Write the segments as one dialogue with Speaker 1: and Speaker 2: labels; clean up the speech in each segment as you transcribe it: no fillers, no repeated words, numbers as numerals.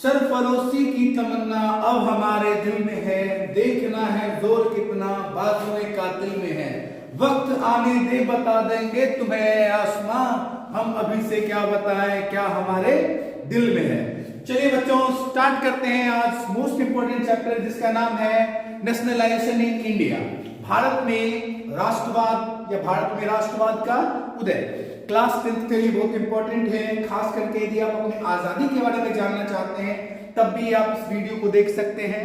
Speaker 1: सरफरोशी की तमन्ना अब हमारे दिल में है, देखना है जोर कितना बाजुए कातिल में है। वक्त आने दे बता देंगे तुम्हें आसमां, हम अभी से क्या बताएं क्या हमारे दिल में है। चलिए बच्चों स्टार्ट करते हैं आज मोस्ट इंपोर्टेंट चैप्टर जिसका नाम है नेशनलाइजेशन इन इंडिया। भारत में राष्ट्रवाद या भारत में राष्ट्रवाद का उदय क्लास 10th के लिए बहुत इंपॉर्टेंट है। खास करके यदि आप अपनी आजादी के बारे में जानना चाहते हैं तब भी आप इस वीडियो को देख सकते हैं।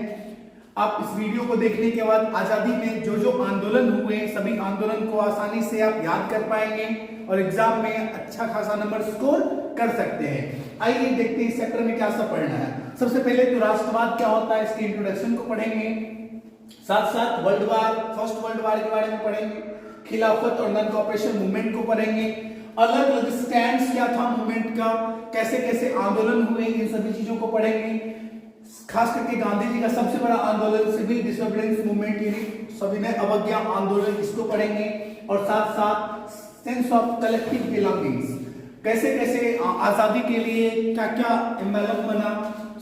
Speaker 1: आप इस वीडियो को देखने के बाद आजादी में जो जो आंदोलन हुए सभी आंदोलन को आसानी से आप याद कर पाएंगे और एग्जाम में अच्छा खासा नंबर स्कोर कर सकते हैं। आइए देखते हैं इस चैप्टर में क्या सब पढ़ना है। सबसे पहले तो राष्ट्रवाद क्या होता है इसके इंट्रोडक्शन को पढ़ेंगे, साथ साथ फर्स्ट वर्ल्ड वार के बारे में पढ़ेंगे, खिलाफत और नॉन कोऑपरेशन मूवमेंट को पढ़ेंगे, अलग अलग स्टैंड्स क्या था मूवमेंट का, कैसे कैसे आंदोलन हुए, इन सभी चीजों को पढ़ेंगे। खास करके गांधी जी का सबसे बड़ा आंदोलन सिविल डिसोबीडियंस मूवमेंट यानी सविनय अवज्ञा आंदोलन, इसको पढ़ेंगे और साथ साथ सेंस ऑफ कलेक्टिव बिलोंगिंग्स, कैसे कैसे आजादी के लिए क्या क्या एम्बलम बना,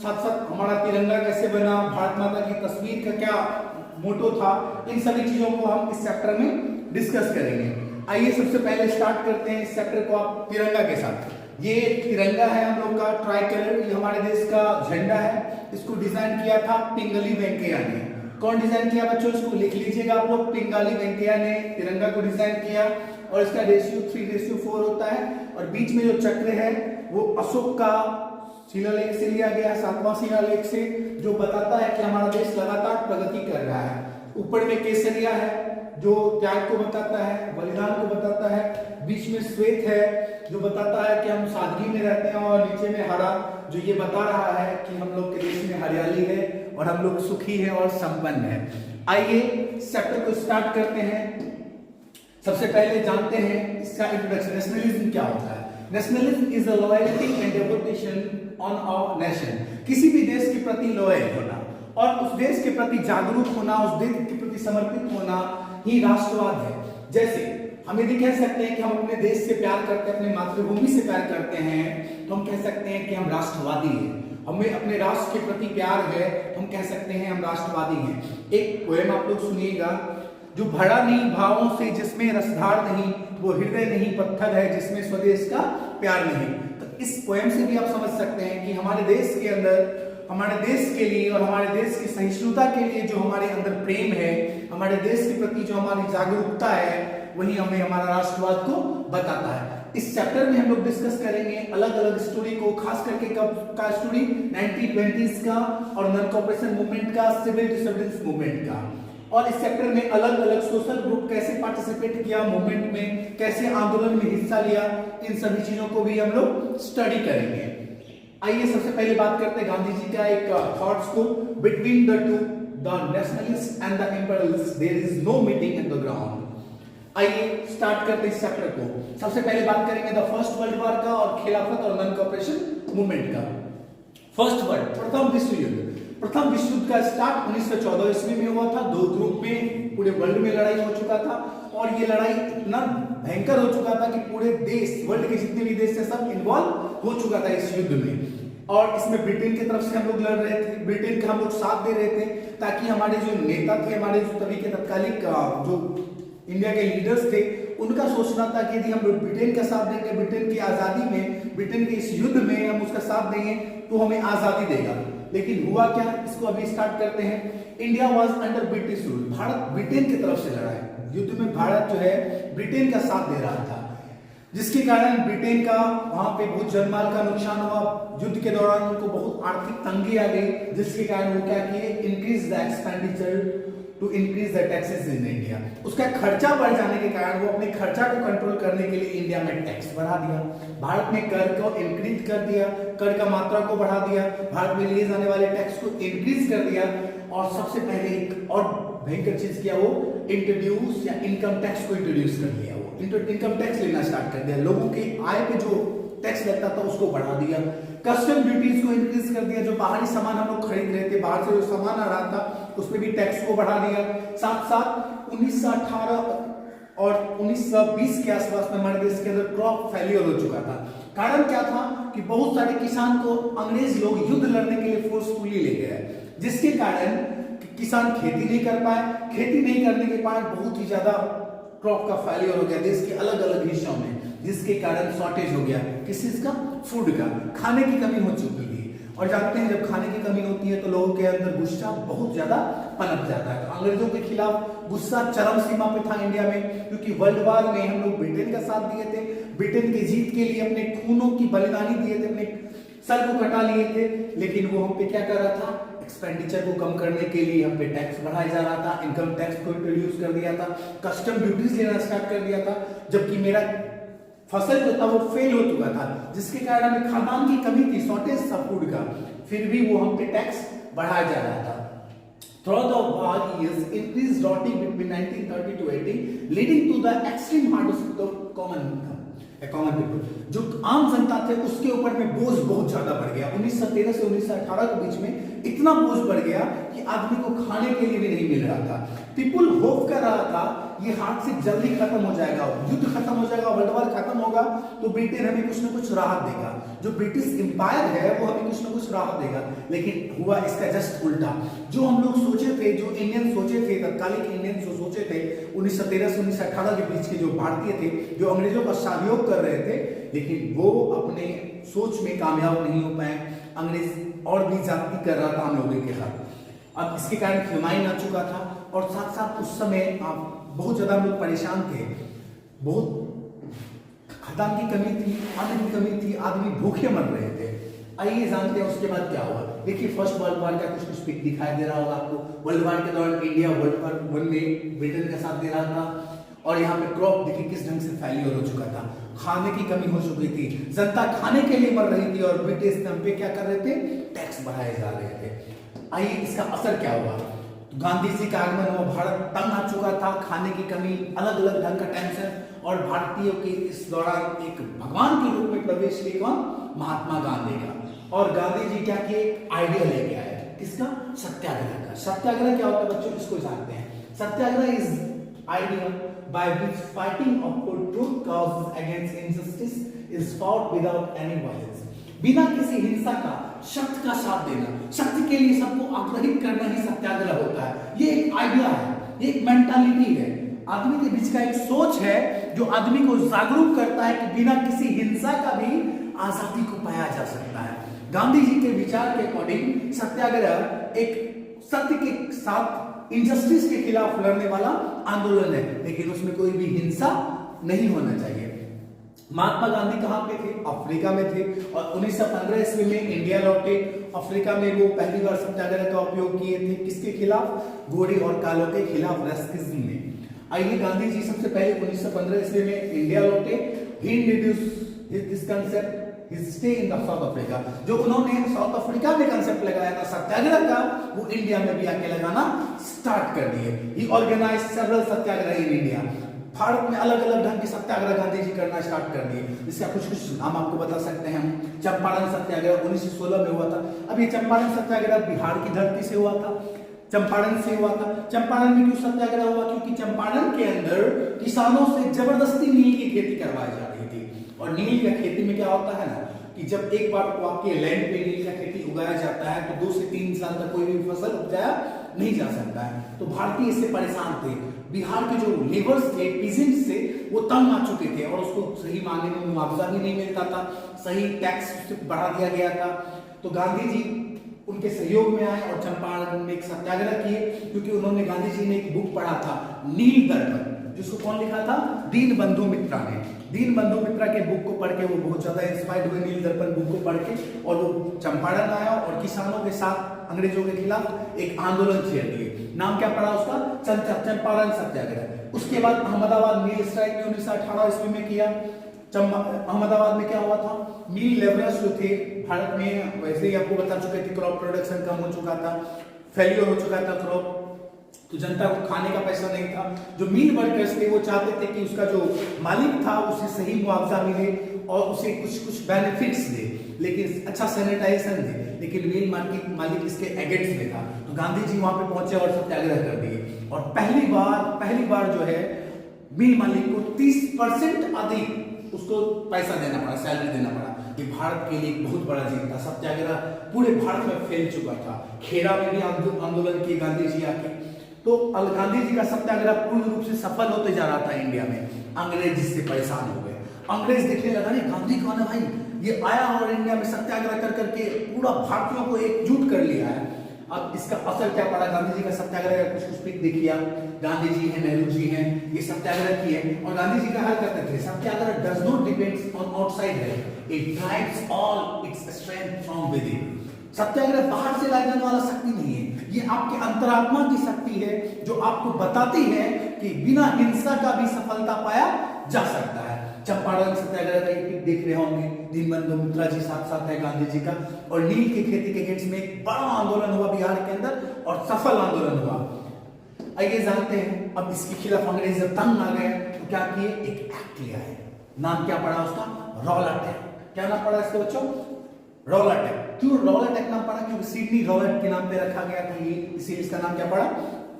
Speaker 1: साथ साथ हमारा तिरंगा कैसे बना, भारत माता की तस्वीर का क्या मोटो था, इन सभी चीजों को हम इस चैप्टर में डिस्कस करेंगे। आइए सबसे पहले स्टार्ट करते हैं इस चैप्टर को आप तिरंगा के साथ। ये तिरंगा है हम लोग का ट्राई कलर, ये हमारे देश का झंडा है। इसको डिजाइन किया था पिंगली वेंकैया ने। कौन डिजाइन किया बच्चों, इसको लिख लीजिएगा आप लोग। पिंगली वेंकैया ने तिरंगा को डिजाइन किया और इसका रेशियो 3:4 होता है और बीच में जो चक्र है वो अशोक का शिलालेख से लिया गया, 7वां शिलालेख से, जो बताता है कि हमारा देश लगातार प्रगति कर रहा है। ऊपर में केसरिया है जो त्याग को बताता है, बलिदान को बताता है, बीच में श्वेत है जो बताता है कि हम सादगी में रहते हैं और नीचे में हरा जो ये बता रहा है कि हम लोग के देश में हरियाली है और हम लोग सुखी है और संपन्न है। आइए चैप्टर को स्टार्ट करते हैं। सबसे पहले जानते हैं इसका इंट्रोडक्शन। नेशनलिज्म क्या होता है? Nationalism is a loyalty and devotion on a nation. किसी भी देश के प्रति लॉयल होना और उस देश के प्रति जागरूक होना, उस देश के प्रति समर्पित होना ही राष्ट्रवाद है। जैसे हम यदि कह सकते हैं कि हम अपने देश से प्यार करते हैं, अपने मातृभूमि से प्यार करते हैं, तो हम कह सकते हैं कि हम राष्ट्रवादी हैं। हमें अपने राष्ट्र के प्रति प्यार है, हम कह सकते हैं हम राष्ट्रवादी हैं। एक पोएम आप लोग सुनिएगा, जो भरा नहीं भावों से जिसमें रसधार नहीं, वो हृदय नहीं पत्थर है जिसमें स्वदेश का प्यार नहीं। तो इस पोएम से भी आप समझ सकते हैं कि हमारे देश के अंदर, हमारे देश के लिए और हमारे देश की सहिष्णुता के लिए जो हमारे अंदर प्रेम है, हमारे देश के प्रति जो हमारी जागरूकता है, वही हमें हमारा राष्ट्रवाद को बताता है। इस चैप्टर में हम लोग डिस्कस करेंगे अलग अलग स्टोरी को, खास करके कब का स्टोरी, 1920s का और नॉन कोऑपरेशन मूवमेंट का, सिविल डिसोबीडियंस मूवमेंट का। और इस चैप्टर में अलग अलग सोशल ग्रुप कैसे पार्टिसिपेट किया मूवमेंट में, कैसे आंदोलन में हिस्सा लिया, इन सभी चीजों को भी हम लोग स्टडी करेंगे। आइए सबसे पहले बात करते हैं गांधी जी का एक थॉट्स को। Between the two, the nationalist and the imperialist, there is no meeting in the ground. आइए स्टार्ट करते हैं इस चैप्टर को। सबसे पहले बात करेंगे द फर्स्ट वर्ल्ड वॉर का और खिलाफत और नॉन कोऑपरेशन मूवमेंट का। फर्स्ट वर्ल्ड, प्रथम विश्व युद्ध। प्रथम विश्व युद्ध का स्टार्ट 1914 ईस्वी में हुआ था। दो ग्रुप में पूरे वर्ल्ड में लड़ाई हो चुका था और ये लड़ाई इतना भयंकर हो चुका था कि पूरे देश, वर्ल्ड के जितने भी देश थे सब इन्वॉल्व हो चुका था इस युद्ध में। और इसमें ब्रिटेन की तरफ से हम लोग लड़ रहे थे, ब्रिटेन का हम लोग साथ दे रहे थे ताकि हमारे जो नेता थे, हमारे जो तभी के तत्कालिक जो इंडिया के लीडर्स थे, उनका सोचना था कि यदि हम लोग ब्रिटेन का साथ देंगे, ब्रिटेन की आजादी में, ब्रिटेन के इस युद्ध में हम उसका साथ देंगे तो हमें आजादी देगा। लेकिन हुआ क्या, इसको अभी स्टार्ट करते हैं। India was under British rule. Bharat Britain की तरफ से लड़ा है युद्ध में। भारत जो है ब्रिटेन का साथ दे रहा था, जिसके कारण ब्रिटेन का वहां पे बहुत जानमाल का नुकसान हुआ। युद्ध के दौरान उनको बहुत आर्थिक तंगी आ गई, जिसके कारण वो क्या किए, increase the expenditure to increase the taxes in India. उसका खर्चा बढ़ जाने के कारण वो अपने खर्चा को कंट्रोल करने के लिए इंडिया में टैक्स बढ़ा दिया। भारत ने कर को इंक्रीज कर दिया, कर का मात्रा को बढ़ा दिया, भारत में लिए जाने वाले टैक्स को इंक्रीज कर दिया और सबसे पहले एक और भयंकर चीज किया, वो इंट्रोड्यूस या इनकम टैक्स को इंट्रोड्यूस कर दिया। वो इनकम टैक्स लेना स्टार्ट कर दिया, लोगों की आय पे जो टैक्स लगता था उसको बढ़ा दिया। कस्टम ड्यूटीज को इंक्रीज कर दिया, जो बाहरी सामान हम लोग खरीद रहे थे, बाहर से जो सामान आ रहा था उस पर भी टैक्स को बढ़ा दिया। साथ साथ 1918 और 1920 के आसपास में हमारे देश के अंदर क्रॉप फेलियर हो चुका था। कारण क्या था कि बहुत सारे किसान को अंग्रेज लोग युद्ध लड़ने के लिए फोर्सफुली ले गए, जिसके कारण किसान खेती नहीं कर पाए। खेती नहीं करने के बाद बहुत ही ज्यादा क्रॉप का फेलियर हो गया देश के अलग अलग हिस्सों में, जिसके कारण शॉर्टेज हो गया। किस चीज का? फूड का, खाने की कमी हो चुकी थी। और जानते हैं जब खाने की कमी होती है तो लोगों के अंदर गुस्सा बहुत ज्यादा पनप जाता है। तो अंग्रेजों के खिलाफ गुस्सा चरम सीमा पे था इंडिया में, क्योंकि वर्ल्ड वॉर में हम लोग ब्रिटेन का साथ दिए थे, ब्रिटेन की जीत के लिए अपने खूनों की बलिदानी दिए थे, अपने सर को कटा लिए थे। लेकिन वो हम पे क्या कर रहा था? एक्सपेंडिचर को कम करने के लिए हम पे टैक्स बढ़ाया जा रहा था, इनकम टैक्स को इंट्रोड्यूस कर दिया था, कस्टम ड्यूटीज लेना स्टार्ट कर दिया था, जबकि मेरा फसल जो था वो फेल हो चुका था, जिसके कारण हमें खाद्यान्न की कमी थी, शॉर्टेज था फूड का, फिर भी वो हम पे टैक्स बढ़ाया जा रहा था। Throughout the war years, increased rotting between 1930 to 80, leading to the extreme hardship of common people. जो आम जनता थे उसके ऊपर में बोझ बहुत ज्यादा बढ़ गया। 1913 से 1918 के बीच में इतना बोझ बढ़ गया कि आदमी को खाने के लिए भी नहीं मिल रहा था। पीपुल होप कर रहा था ये हाथ से जल्दी खत्म हो जाएगा, युद्ध खत्म हो जाएगा, वर्ल्ड वॉर खत्म होगा तो ब्रिटेन हमें कुछ ना कुछ राहत देगा, जो ब्रिटिश एम्पायर है वो हमें कुछ ना कुछ राहत देगा। लेकिन हुआ इसका जस्ट उल्टा। जो हम लोग सोचे थे, जो इंडियन सोचे थे, तत्कालीन इंडियन जो सोचे थे 1913 से 1918 के बीच के जो भारतीय थे, जो अंग्रेजों का सहयोग कर रहे थे, लेकिन वो अपने सोच में कामयाब नहीं हो पाए। अंग्रेज और भी ज्यादती कर रहा था हम लोगों के साथ। अब इसके कारण फेमाइन आ चुका था और साथ साथ उस समय आप बहुत ज्यादा लोग परेशान थे, बहुत खाद्यान्न की कमी थी, अन्न की कमी थी, आदमी भूखे मर रहे थे। आइए जानते हैं उसके बाद क्या हुआ। देखिए फर्स्ट वर्ल्ड वॉर का कुछ पिक दिखाई दे रहा होगा आपको। वर्ल्ड वॉर के दौरान इंडिया वर्ल्ड वॉर 1 में ब्रिटेन का साथ दे रहा था और यहाँ पे क्रॉप देखिए किस ढंग से फेलियर हो चुका था, खाने की कमी हो चुकी थी, जनता खाने के लिए मर रही थी और ब्रिटिश हम पे क्या कर रहे थे? टैक्स बढ़ाए जा रहे थे। आइए इसका असर क्या हुआ। तो गांधी जी का आगमन हुआ, भारत तंग आ चुका था, खाने की कमी, अलग अलग ढंग का टेंशन, और भारतीयों के इस दौरान एक भगवान के रूप में प्रवेश किए कौन? महात्मा गांधी का। और गांधी जी क्या किए? आइडिया लेके आए। किसका? सत्याग्रह का। सत्याग्रह क्या होता है बच्चों? इसको जानते हैं। Satyagraha is idea by which fighting for truth causes against injustice is fought without any violence। बिना किसी हिंसा का सत्य का साथ देना, सत्य के लिए सबको आग्रहित करना ही सत्याग्रह होता है। ये एक आइडिया है, ये एक मेंटालिटी है, आदमी के बीच का एक सोच है जो आदमी को जागरूक करता है कि बिना किसी हिंसा का भी आजादी को पाया जा सकता है। गांधी जी के विचार के अकॉर्डिंग सत्याग्रह एक सत्य के साथ इनजस्टिस के खिलाफ लड़ने वाला आंदोलन है, लेकिन उसमें कोई भी हिंसा नहीं होना चाहिए। महात्मा गांधी कहां पे थे? अफ्रीका में थे और 1915 ईस्वी में इंडिया लौटे। अफ्रीका में वो पहली बार सत्याग्रह का उपयोग किए थे। किसके खिलाफ? गोरे और कालों के खिलाफ, रस्किज्म में। आइए गांधी जी सबसे पहले 1915 ईस्वी में इंडिया लौटे। He introduced this concept stay in the South Africa. जो उन्होंने साउथ अफ्रीका में कांसेप्ट लगाया था सत्याग्रह का, वो इंडिया में भी आके लगाना स्टार्ट कर दिए। He organise several satyagraha in India. Bharat में अलग अलग ढंग के सत्याग्रह गांधी जी करना स्टार्ट कर दिए, जिसका कुछ कुछ नाम आपको बता सकते हैं हम। चंपारण सत्याग्रह 1916 में हुआ था। अब ये चंपारण सत्याग्रह बिहार की धरती से हुआ था, चंपारण से हुआ था। चंपारण में क्यों सत्याग्रह हुआ? क्योंकि चंपारण के अंदर किसानों से जबरदस्ती नील की खेती करवाई जा रही थी। और नील का खेती में क्या होता है ना कि जब एक बार को आपके लैंड पे नील का खेती उगाया जाता है तो 2 से 3 साल तक कोई भी फसल उपजाया नहीं जा सकता है। तो भारतीय इससे परेशान थे। बिहार के जो लेबर्स थे, पीजेंट्स थे, वो तंग आ चुके थे और उसको सही मायने में मुआवजा भी नहीं मिलता था, सही टैक्स बढ़ा दिया गया था। तो गांधी जी उनके सहयोग में आए और चंपारण में एक सत्याग्रह किए, क्योंकि उन्होंने गांधी जी ने एक बुक पढ़ा था नील दर्पण, जिसको कौन लिखा था? दीन बंधु मित्रा ने। दीन बंधु मित्रा के बुक को पढ़ के वो बहुत ज्यादा इंस्पायर्ड हुए नील दर्पण बुक को पढ़ के, और वो चंपारण आया और किसानों के साथ अंग्रेजों के खिलाफ एक आंदोलन छेड़ दिए। नाम क्या पड़ा उसका? चंपारण सत्याग्रह। उसके बाद अहमदाबाद नील स्ट्राइक में 1918 ईस्वी में किया। अहमदाबाद में क्या हुआ था? मील लेबरर्स जो थे भारत में, वैसे ही आपको बता चुके थे, क्रॉप प्रोडक्शन कम हो चुका था, फेलियर हो चुका था क्रॉप, तो जनता को खाने का पैसा नहीं था। जो मील वर्कर्स थे वो चाहते थे कि उसका जो मालिक था उसे सही मुआवजा मिले और उसे कुछ कुछ बेनिफिट्स दे, लेकिन अच्छा सैनिटाइजेशन दे, लेकिन मील मालिक इसके अगेंस्ट में था। तो गांधी जी वहां पे पहुंचे और सत्याग्रह कर दिए और पहली बार जो है मील मालिक को 30% अधिक उसको पैसा देना पड़ा, सैलरी देना पड़ा। ये भारत के लिए एक बहुत बड़ा जीत था। सत्याग्रह पूरे भारत में फैल चुका था। खेड़ा में भी आंदोलन किए गांधी जी आके। तो गांधी जी का सत्याग्रह पूर्ण रूप से सफल होते जा रहा था इंडिया में। अंग्रेज जिससे परेशान हो गए। अंग्रेज देखने लगा नहीं गांधी कौन है भाई, ये आया और इंडिया में सत्याग्रह कर करके पूरा भारतीयों को एकजुट कर लिया है। अब इसका असर क्या पड़ा, गांधी जी का सत्याग्रह का कुछ पिक देखिए आप। गांधी जी हैं, नेहरू जी हैं, ये सत्याग्रह किए और गांधी जी का हाल करते थे। Satyagraha does not depends on outside help, it drives all its strength from within. Satyagraha बाहर से लाने वाला शक्ति नहीं है, ये आपके अंतरात्मा की शक्ति है जो आपको बताती है कि बिना हिंसा का भी सफलता पाया जा सकता है। चंपारण सत्याग्रह का एक देख रहे होंगे, दीनबंधु मित्रा जी साथ साथ है गांधी जी का। और नील की खेती के अगेंस्ट में एक बड़ा आंदोलन हुआ बिहार के अंदर और सफल आंदोलन हुआ। आइए जानते हैं। अब इसके खिलाफ अंग्रेज जब तंग आ गए तो क्या किए, एक एक्ट लिया है। नाम क्या पड़ा उसका, रॉलेट एक्ट। क्या नाम पड़ा इसके बच्चों, रॉलेट एक्ट। क्यों रॉलेट एक्ट नाम पड़ा, क्योंकि सिडनी रॉलेट के नाम पे रखा गया था ये, इसीलिए इसका नाम क्या पड़ा,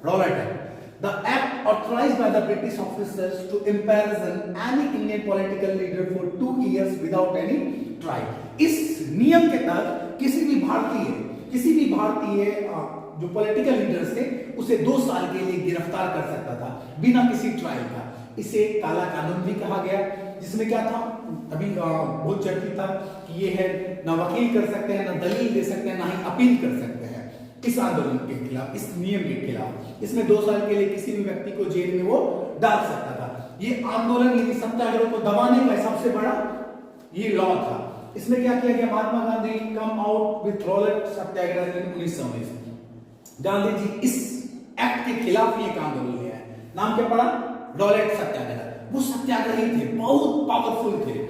Speaker 1: Rowlatt act. The act authorized by the British officers to imprison any Indian political leader for 2 years without any trial। इस नियम के तहत किसी भी भारतीय जो पॉलिटिकल लीडर्स थे उसे 2 साल के लिए गिरफ्तार कर सकता था बिना किसी ट्रायल का। इसे काला कानून भी कहा गया, जिसमें क्या था, अभी बहुत चर्चित था कि ये है ना वकील कर सकते हैं, ना दलील दे सकते हैं, ना ही अपील कर सकते हैं। इस आंदोलन के खिलाफ, इस नियम के खिलाफ, इसमें 2 साल के लिए किसी भी व्यक्ति को जेल में वो डाल सकता था। ये आंदोलन यानी सत्याग्रह को दबाने का सबसे बड़ा ये लॉ था। इसमें क्या किया गया, Mahatma Gandhi come out with Rowlatt satyagraha in 1919। Gandhi ji इस एक्ट के खिलाफ ही एक आंदोलन लिया है। नाम क्या पड़ा, रॉलेट सत्याग्रह। वो सत्याग्रही थे, बहुत पावरफुल थे।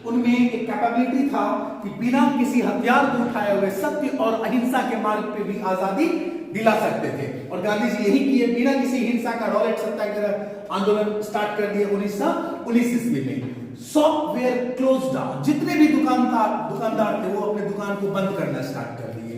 Speaker 1: उनमें एक कैपेबिलिटी था कि बिना किसी हथियार को उठाए हुए सत्य और अहिंसा के मार्ग पे भी आजादी दिला सकते थे। और गांधी जी यही किए, बिना किसी हिंसा का रॉलेट सत्याग्रह आंदोलन स्टार्ट कर दिया 1919 ईस्वी में। शॉप वेयर क्लोज डाउन, जितने भी दुकानदार थे वो अपने दुकान को बंद करना स्टार्ट कर दिए।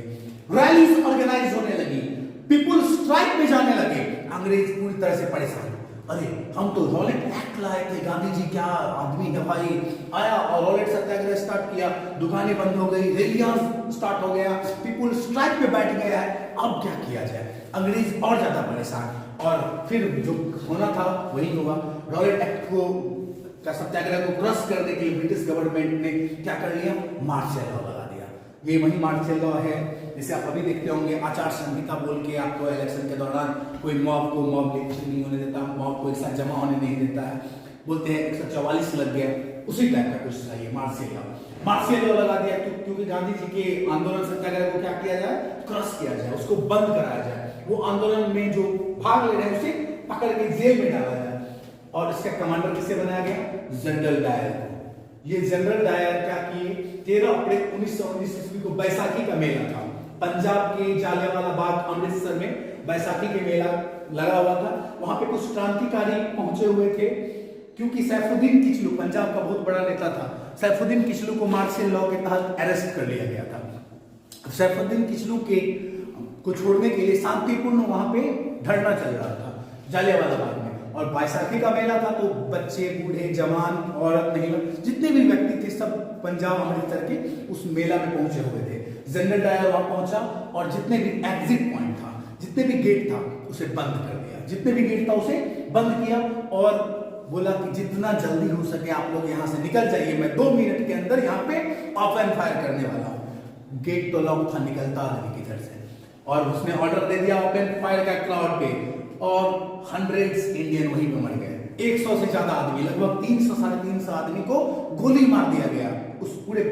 Speaker 1: रैलीज ऑर्गेनाइज होने लगी, पीपुल स्ट्राइक पे जाने लगे। अंग्रेज पूरी तरह से परेशान, अरे हम तो रॉलेट एक्ट लाए थे, गांधी जी क्या आदमी है भाई, आया और रॉलेट सत्याग्रह स्टार्ट किया, दुकानें बंद हो गई, रैलियां स्टार्ट हो गया, पीपुल स्ट्राइक पे बैठ गया है, अब क्या किया जाए। अंग्रेज और ज्यादा परेशान और फिर जो होना था वही हुआ। रॉलेट एक्ट को का सत्याग्रह को क्रश करने के लिए ब्रिटिश गवर्नमेंट ने क्या कर लिया, मार्शल लॉ लगा दिया। ये वही मार्शल लॉ है जैसे आप अभी देखते होंगे, आचार संहिता बोल के आपको इलेक्शन के दौरान कोई मॉब को मॉब इलेक्शन नहीं होने देता, मॉब को एक साथ जमा होने नहीं देता है, बोलते हैं 144 लग गया, उसी टाइप का कुछ चाहिए मार्शल लॉ। मार्शल लॉ लगा दिया क्योंकि गांधी जी के आंदोलन सत्याग्रह को क्या किया जाए, क्रश किया जाए, उसको बंद कराया जाए। वो आंदोलन में जो भाग ले रहे हैं उसे पकड़ के जेल में डाला जाए। और इसका कमांडर किसे बनाया गया, जनरल डायर को। ये जनरल डायर क्या किए, 13 अप्रैल 1919 ईस्वी को बैसाखी का मेला था पंजाब के जालियांवाला बाग अमृतसर में, बैसाखी के मेला लगा हुआ था। वहां पे कुछ क्रांतिकारी पहुंचे हुए थे क्योंकि सैफुद्दीन किचलू पंजाब का बहुत बड़ा नेता था। सैफुद्दीन किचलू को मार्शल लॉ के तहत अरेस्ट कर लिया गया था। सैफुद्दीन किचलू के को छोड़ने के लिए शांतिपूर्ण वहां पे धरना चल रहा था जालियांवाला बाग में। और बैसाखी का मेला था तो बच्चे, बूढ़े, जवान, औरत, महिला, जितने भी व्यक्ति थे सब पंजाब अमृतसर के उस मेला में पहुंचे हुए थे। जनरल डायर वहां पहुंचा और जितने भी एग्जिट पॉइंट था, जितने भी गेट था उसे बंद कर दिया, जितने भी गेट था उसे बंद किया और बोला कि जितना जल्दी हो सके आप लोग यहाँ से निकल जाइए, मैं 2 मिनट के अंदर यहाँ पे ओपन फायर करने वाला हूँ। गेट तो लॉक था, निकलता आदमी किधर से, और उसने ऑर्डर दे दिया ओपन फायर का क्राउड पे और हंड्रेड्स इंडियन वहीं पे मर गए। 100 से ज्यादा आदमी, लगभग 300 साढ़े 300 आदमी को गोली मार दिया गया उस पूरे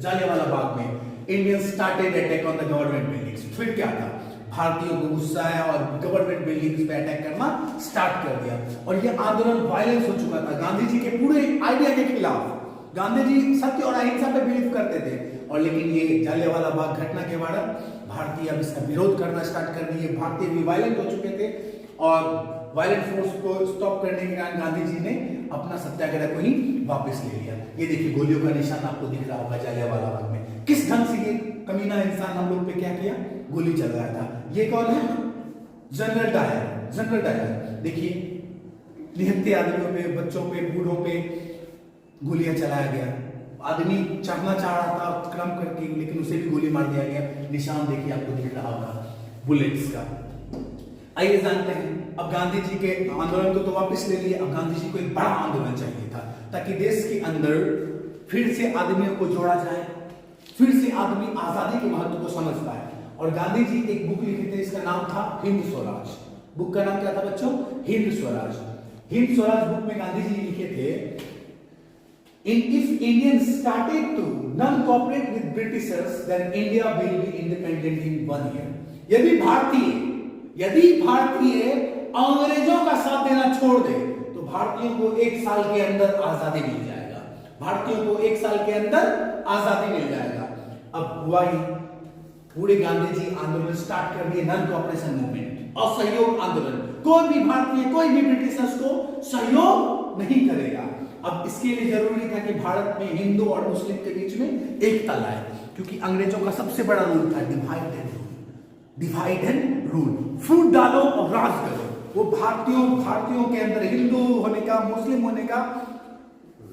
Speaker 1: जालियांवाला बाग में। Indian started attack on the government buildings. फिर क्या था, भारतीयों को गुस्सा आया और गवर्नमेंट बिल्डिंग्स पे अटैक करना स्टार्ट कर दिया और ये आंदोलन वायलेंस हो चुका था गांधी जी के पूरे आइडिया के खिलाफ। गांधी जी सत्य और अहिंसा पे बिलीव करते थे और लेकिन ये जालियांवाला बाग घटना के बाद भारतीय अब इसका विरोध करना स्टार्ट कर दिए। भारतीय भी वायलेंट हो चुके थे और वायलेंट फोर्स को स्टॉप करने के कारण गांधी जी ने अपना सत्याग्रह को ही वापस ले लिया। ये देखिए गोलियों का निशान आपको दिख रहा होगा जालियांवाला बाग में। किस ढंग से ये कमीना इंसान हम लोग पे क्या किया, गोली चलाया था। ये कौन है, जनरल डायर। जनरल डायर देखिए निहत्थे आदमियों पे, बच्चों पे, बूढ़ों पे गोलियां चलाया गया। आदमी चढ़ना चाह रहा था क्रम करके, लेकिन उसे भी गोली मार दिया गया। निशान देखिए आपको दिख रहा होगा बुलेट्स का। आइए जानते हैं, अब गांधी जी के आंदोलन को तो वापस ले लिए, अब गांधी जी को एक बड़ा आंदोलन चाहिए था ताकि देश के अंदर फिर से आदमियों को जोड़ा जाए, फिर से आदमी आजादी के महत्व को समझ पाए। और गांधी जी एक बुक लिखे थे, इसका नाम था हिंद स्वराज। बुक का नाम क्या था बच्चों? हिंद स्वराज। हिंद स्वराज बुक में गांधी जी लिखे थे, if Indians started to non-cooperate with Britishers, then India will be independent in 1 year. यदि भारतीय अंग्रेजों का साथ देना छोड़ दे तो भारतीयों को 1 साल के अंदर आजादी मिल जाएगा। भारतीयों को 1 साल के अंदर आजादी मिल जाएगा। अब हुआ ही, पूरे गांधी जी आंदोलन स्टार्ट कर दिए, नॉन कोऑपरेशन मूवमेंट, असहयोग आंदोलन। कोई भी भारतीय, कोई भी ब्रिटिशर्स को सहयोग नहीं करेगा। अब इसके लिए जरूरी था कि भारत में हिंदू और मुस्लिम के बीच में एकता लाए, क्योंकि अंग्रेजों का सबसे बड़ा रूल था divide and rule. Divide and rule, फूट डालो और राज करो। वो भारतीयों के अंदर हिंदू होने का, मुस्लिम होने का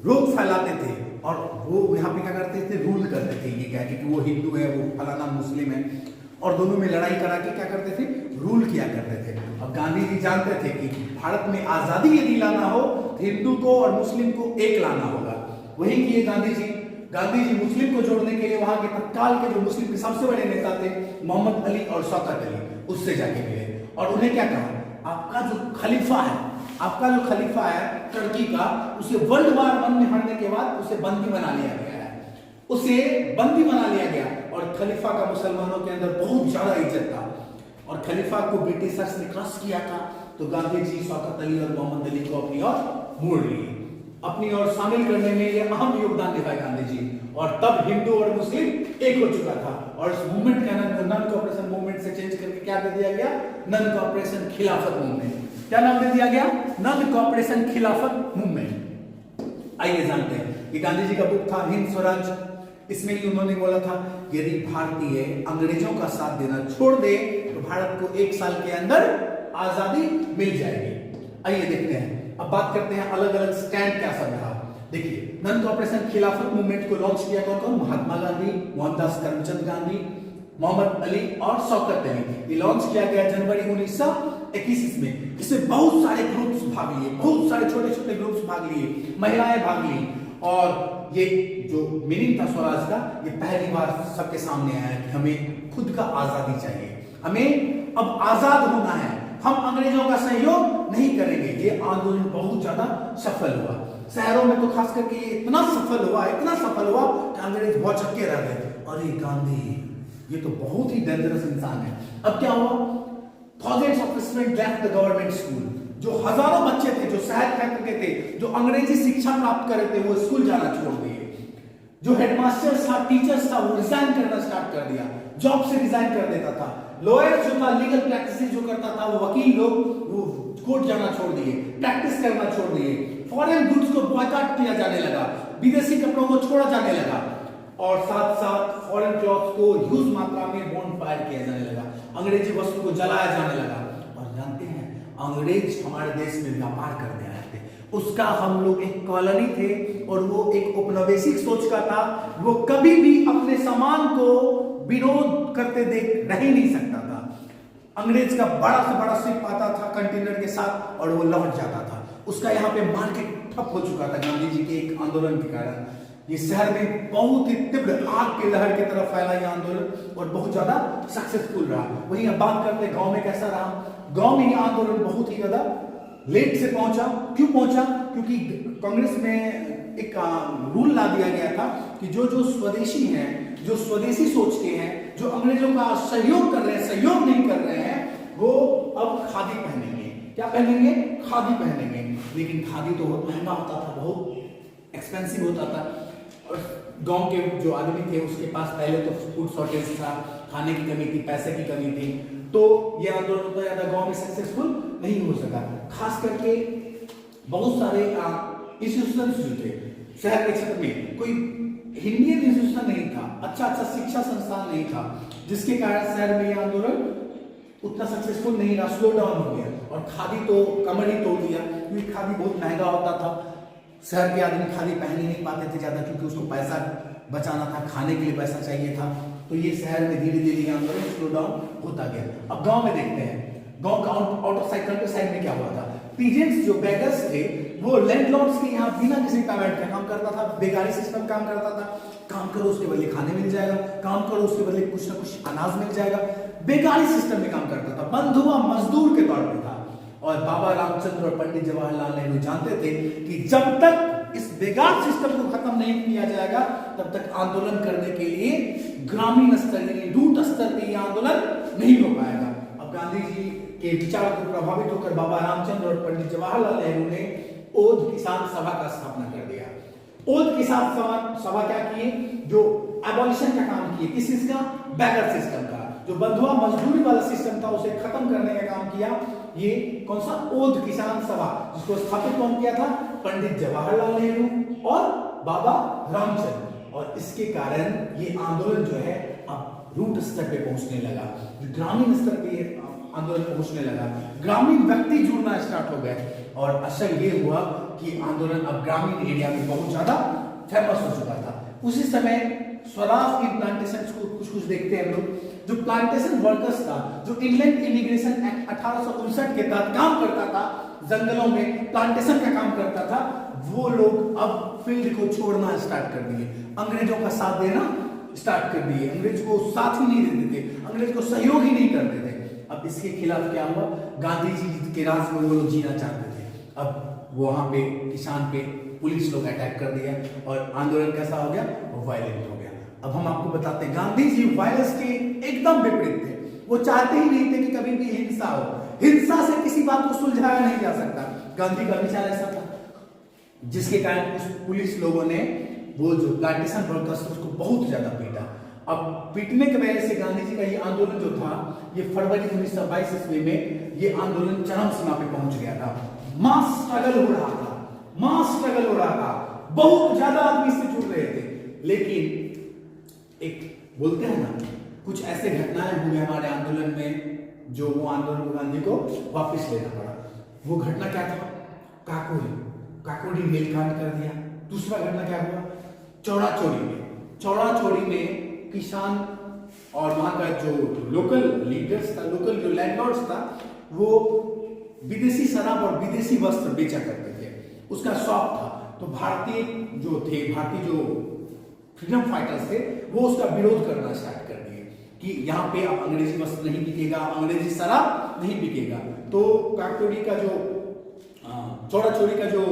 Speaker 1: रोग फैलाते थे और वो यहाँ पे क्या करते थे? रूल करते थे। ये क्या कि वो हिंदू है, वो फलाना मुस्लिम है, और दोनों में लड़ाई करा के क्या करते थे? रूल किया करते थे। अब गांधी जी जानते थे कि भारत में आजादी यदि लाना हो, हिंदू को और मुस्लिम को एक लाना होगा। वही किए गांधी जी। गांधी जी मुस्लिम को जोड़ने के लिए वहां के तत्काल के जो मुस्लिम के सबसे बड़े नेता थे मोहम्मद अली और शौकत अली, उससे जाके मिले और उन्हें क्या कहा, आपका जो खलीफा है टर्की का, उसे वर्ल्ड वार 1 में हारने के बाद उसे बंदी बना लिया गया है। उसे बंदी बना लिया गया और खलीफा का मुसलमानों के अंदर बहुत ज्यादा इज्जत था और खलीफा को ब्रिटिशर्स ने क्रश किया था। तो गांधी जी शौकत अली और मोहम्मद अली को अपनी ओर मोड़ लिए, अपनी ओर शामिल करने में ये अहम योगदान निभाए गांधी जी। और तब हिंदू और मुस्लिम एक हो चुका था और इस मूवमेंट का नाम नॉन कोऑपरेशन मूवमेंट से चेंज करके क्या दे दिया गया? नॉन कोऑपरेशन खिलाफत मूवमेंट। क्या नाम दे दिया गया? नॉन कोऑपरेशन खिलाफत मूवमेंट। आइए जानते हैं, ये गांधी जी का बुक था हिंद स्वराज। इसमें ही उन्होंने बोला था यदि भारतीय अंग्रेजों का साथ देना छोड़ दे तो भारत को 1 साल के अंदर आजादी मिल जाएगी। आइए देखते हैं, अब बात करते हैं अलग अलग स्टैंड क्या सब रहा। देखिए, नॉन कोऑपरेशन खिलाफत मूवमेंट को लॉन्च किया कौन? महात्मा गांधी, मोहनदास करमचंद गांधी, मोहम्मद अली और शौकत अली। ये लॉन्च किया गया जनवरी 1921 में। इसमें बहुत सारे ग्रुप्स भाग लिए, बहुत सारे छोटे छोटे ग्रुप्स भाग लिए, महिलाएं भाग ली। और ये जो मीनिंग था स्वराज का, ये पहली बार सबके सामने आया कि हमें खुद का आजादी चाहिए, हमें अब आजाद होना है, हम अंग्रेजों का सहयोग नहीं करेंगे। ये आंदोलन बहुत ज्यादा सफल हुआ। शहरों में तो खास करके ये इतना सफल हुआ कि अंग्रेज बहुत छक्के रह गए। अरे गांधी, ये तो बहुत ही डेंजरस इंसान है। अब क्या हुआ? Thousands of students left the government school. जो हजारों बच्चे थे जो शहर क्षेत्र के थे, जो अंग्रेजी शिक्षा प्राप्त कर रहे थे, वो स्कूल जाना छोड़ दिए। जो हेडमास्टर्स था, टीचर्स था, वो रिजाइन करना स्टार्ट कर दिया, जॉब से रिजाइन कर देता था। लॉयर्स जो था, लीगल प्रैक्टिस जो करता था, वो वकील लोग वो कोर्ट जाना छोड़ दिए, प्रैक्टिस करना छोड़ दिए। फॉरेन गुड्स को बॉयकॉट किया जाने लगा, विदेशी कपड़ों को छोड़ा जाने लगा और साथ साथ फॉरेन क्लॉथ्स को ह्यूज मात्रा में बॉन्ड फायर किया जाने लगा, अंग्रेजी वस्तु को जलाया जाने लगा। और जानते हैं, अंग्रेज हमारे देश में व्यापार करने आए थे, उसका हम लोग एक कॉलोनी थे और वो एक औपनिवेशिक सोच का था। वो कभी भी अपने सामान को विरोध करते देख रह ही नहीं सकता था। अंग्रेज का बड़ा से बड़ा शिप आता था कंटेनर के साथ और वो लौट जाता था। उसका यहाँ पे मार्केट ठप हो चुका था गांधी जी के एक आंदोलन के कारण। ये शहर में बहुत ही तीव्र आग की लहर की तरफ फैला ये आंदोलन और बहुत ज्यादा सक्सेसफुल रहा। वहीं अब बात करते हैं गांव में कैसा रहा। गांव में ये आंदोलन बहुत ही ज्यादा लेट से पहुंचा। क्यों पहुंचा? क्योंकि कांग्रेस में एक रूल ला दिया गया था कि जो स्वदेशी हैं, जो स्वदेशी सोचते हैं, जो अंग्रेजों का सहयोग कर रहे हैं, सहयोग नहीं कर रहे हैं, वो अब खादी पहनेंगे। क्या पहनेंगे? खादी पहनेंगे। लेकिन खादी तो बहुत महंगा होता था, बहुत एक्सपेंसिव होता था और गांव के जो आदमी थे उसके पास पहले तो फूड शॉर्टेज था, खाने की कमी थी, पैसे की कमी थी, तो ये आंदोलन उतना ज्यादा गांव में सक्सेसफुल नहीं हो सका। खास करके बहुत सारे इंस्टीट्यूशन जो थे शहर के क्षेत्र में, कोई इंडियन इंस्टीट्यूशन नहीं था, अच्छा शिक्षा संस्थान नहीं था, जिसके कारण शहर में यह आंदोलन उतना सक्सेसफुल नहीं रहा, स्लो डाउन हो गया और खादी तो कमर ही तोड़ दिया क्योंकि खादी बहुत महंगा होता था। शहर के आदमी खादी पहन ही नहीं पाते थे ज्यादा, क्योंकि उसको पैसा बचाना था, खाने के लिए पैसा चाहिए था। तो ये शहर में धीरे धीरे आंदोलन स्लो डाउन होता गया। अब गांव में देखते हैं, गांव का out of side country side में क्या हुआ था। पीजेंट्स जो बेगर्स थे वो लैंडलॉर्ड्स के यहाँ बिना किसी पेमेंट का काम करता था, बेगारी सिस्टम काम करता था। काम करो उसके बदले खाने मिल जाएगा, काम करो उसके बदले कुछ ना कुछ अनाज मिल जाएगा, बेगारी सिस्टम में काम करता था, बंधुआ मजदूर के तौर पे था। और बाबा रामचंद्र और पंडित जवाहरलाल नेहरू जानते थे कि जब तक इस बेगार सिस्टम को खत्म नहीं किया जाएगा तब तक आंदोलन करने के लिए ग्रामीण स्तर यानी रूट स्तर पे ये आंदोलन नहीं हो पाएगा। अब गांधी जी के विचार को प्रभावित होकर बाबा रामचंद्र और पंडित जवाहरलाल नेहरू ने ओध किसान सभा का स्थापना कर दिया। ओध किसान सभा क्या किए, जो एबॉलिशन का काम किए, किस चीज का, बैगर सिस्टम का, जो बंधुआ मजदूरी वाला सिस्टम था उसे खत्म करने का काम किया। ये कौन सा, ओध किसान सभा, जिसको स्थापित कौन किया था, पंडित जवाहरलाल नेहरू और बाबा रामचंद्र। और इसके कारण ये आंदोलन जो है अब रूट स्तर पे पहुंचने लगा, ग्रामीण स्तर पे आंदोलन पहुंचने लगा, ग्रामीण व्यक्ति जुड़ना स्टार्ट हो गए। और असर ये हुआ कि आंदोलन अब ग्रामीण एरिया में बहुत ज्यादा फेमस हो चुका था। उसी समय स्वराज की प्लांटेशन को कुछ देखते हैं हम लोग। जो प्लांटेशन वर्कर्स था, जो इंग्लैंड इमिग्रेशन एक्ट 1859 के तहत काम करता था, जंगलों में प्लांटेशन का काम करता था, वो लोग अब फील्ड को छोड़ना स्टार्ट कर दिए, अंग्रेजों का साथ देना स्टार्ट कर दिए, अंग्रेज को साथ ही नहीं देते थे, अंग्रेज को सहयोग ही नहीं करते थे। अब इसके खिलाफ क्या हुआ, गांधी जी के राज में वो लोग जीना चाहते थे। अब वहां पे किसान पे पुलिस लोग अटैक कर दिया और आंदोलन कैसा हो गया, वायलेंट हो गया। अब हम आपको बताते हैं, गांधी जी वायलेंस के एकदम विपरीत थे। वो चाहते ही नहीं थे कि कभी भी हिंसा हो, हिंसा से किसी बात को सुलझाया नहीं जा सकता। गांधी का विचार ऐसा था, जिसके कारण उस पुलिस लोगों ने वो जो प्लांटेशन वर्कर्स उसको बहुत ज्यादा पीटा। अब पीटने की वजह से गांधी जी का ये आंदोलन जो था, ये फरवरी 1922 ईस्वी में ये आंदोलन चरम सीमा पे पहुंच गया था। मास स्ट्रगल हो रहा था, मास स्ट्रगल हो रहा था, बहुत ज्यादा आदमी इससे जुड़ रहे थे। लेकिन एक बोलते हैं ना, कुछ ऐसे घटनाएं हुई हमारे आंदोलन में जो वो आंदोलन गांधी को वापस लेना पड़ा। वो घटना क्या था, काकोरी मेलकांड कर दिया। दूसरा घटना क्या हुआ, चौड़ाचौड़ी में किसान और वहां का जो लोकल लीडर्स था, लोकल जो लैंडलॉर्ड्स था, वो विदेशी शराब और विदेशी वस्त्र बेचा करते थे, उसका शौक था। तो भारतीय जो फ्रीडम फाइटर्स थे वो उसका विरोध करना स्टार्ट कर दिए कि यहाँ पे अब अंग्रेजी वस्त्र नहीं बिकेगा, अंग्रेजी शराब नहीं बिकेगा। तो चौड़ाचौड़ी का जो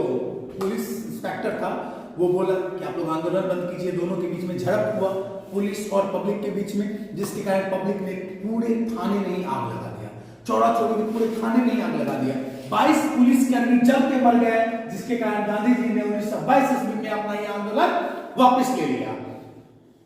Speaker 1: पुलिस इंस्पेक्टर था वो बोला कि आप लोग आंदोलन बंद कीजिए। दोनों के बीच में झड़प हुआ, पुलिस और पब्लिक के बीच में, जिसके कारण पब्लिक ने पूरे थाने में ही आग लगा दिया, चौड़ाचौड़ी के पूरे थाने में ही आग लगा दिया। 22 पुलिसकर्मी जल के मर गए, जिसके कारण गांधी जी ने 1922 ईस्वी में अपना यह आंदोलन वापस ले लिया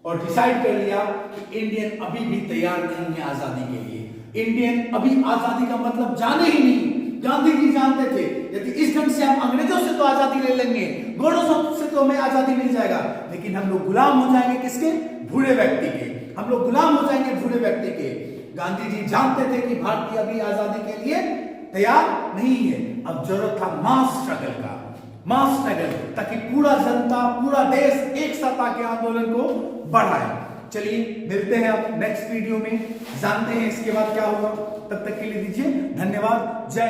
Speaker 1: और डिसाइड कर लिया कि इंडियन अभी भी तैयार नहीं है आजादी के लिए। इंडियन अभी आजादी का मतलब जाने ही नहीं। गांधी जी जानते थे यदि इस ढंग से हम अंग्रेजों से तो आजादी ले लेंगे, गोरों से तो हमें आजादी मिल जाएगा, लेकिन हम लोग गुलाम हो जाएंगे किसके, बूढ़े व्यक्ति के। हम लोग गुलाम हो जाएंगे बूढ़े व्यक्ति के। गांधी जी जानते थे कि भारतीय अभी आजादी के लिए तैयार नहीं है। अब जरूरत था मास स्ट्रगल का, मास स्ट्रगल, ताकि पूरा जनता, पूरा देश एक साथ आके आंदोलन को बढ़ाए। चलिए मिलते हैं अब नेक्स्ट वीडियो में, जानते हैं इसके बाद क्या होगा। तब तक के लिए दीजिए धन्यवाद। जय